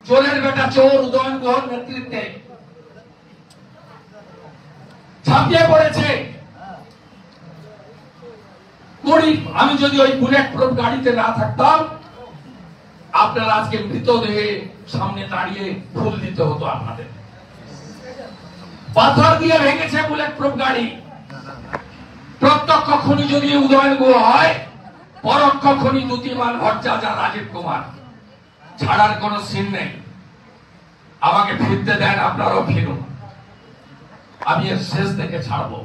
চোরের বেটা চোর উদয়ন গুহর নেতৃত্বে ছাপিয়ে পড়েছে। আমি যদি ওই বুলেট প্রুফ গাড়িতে না থাকতাম, আপনারা আজকে মৃতদেহে সামনে দাঁড়িয়ে ফুল দিতে হতো আপনাদের। পাথর দিয়ে ভেঙেছে বুলেট প্রুফ গাড়ি। প্রত্যক্ষ খনি যদি উদয়ন গুহ হয়, পরোক্ষ খনি দ্যুতিমান ভট্টাচার্য আর রাজীব কুমার ছাড়ার কোন সিন নেই। আমাকে ফিরতে দেন, আপনারাও ফিরুন। আমি এর শেষ থেকে ছাড়বো।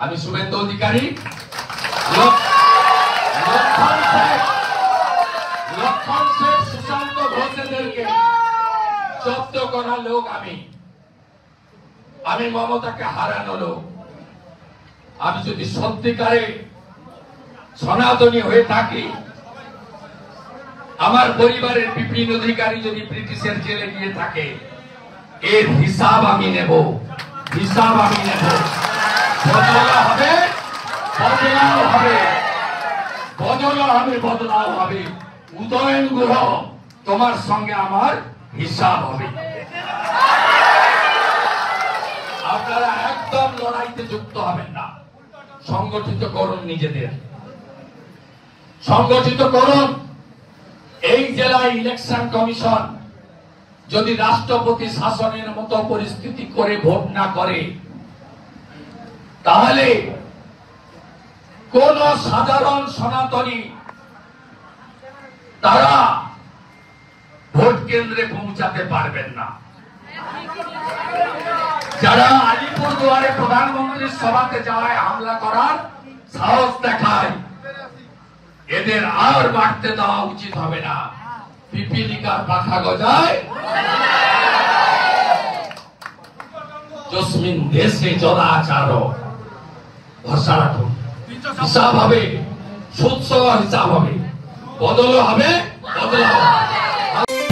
আমি শুভেন্দু অধিকারী, লক্ষণ শেখ, সুশান্ত ঘোষেদেরকে জব্দ করা লোক আমি মমতাকে হারানো লোক। আমি যদি সত্যিকারে সনাতনী হয়ে থাকি, আমার পরিবারের বিপিন অধিকারী যদি ব্রিটিশের জেলে গিয়ে থাকে, এর হিসাব আমি নেব, হিসাব আমি নেব। বদলা হবে, বদলাও হবে, বদলা হবে, বদলাও হবে। উদয়ন গুহ, তোমার সঙ্গে আমার হিসাব হবে। আপনারা একদম লড়াইতে যুক্ত হবেন না। সংগঠিত করুন, নিজেদের সংগঠিত করুন। এই জেলায় ইলেকশন কমিশন যদি রাষ্ট্রপতি শাসনের মতো পরিস্থিতি করে ভোট না করে, তাহলে কোন সাধারণ সনাতনী তারা ভোট কেন্দ্রে পৌঁছাতে পারবেন না। যারা আলিপুরদুয়ারে প্রধানমন্ত্রীর সভাতে যাওয়ায় হামলা করার সাহস দেখায়, এদের আর বাড়তে দেওয়া উচিত হবে না। পিপিলিকার পাখা গজায়, জসমিন দেশে জলাচার। ভরসা রাখুন, হিসাব হবে, সুৎস হিসাব হবে, বদল হবে, বদলাও হবে।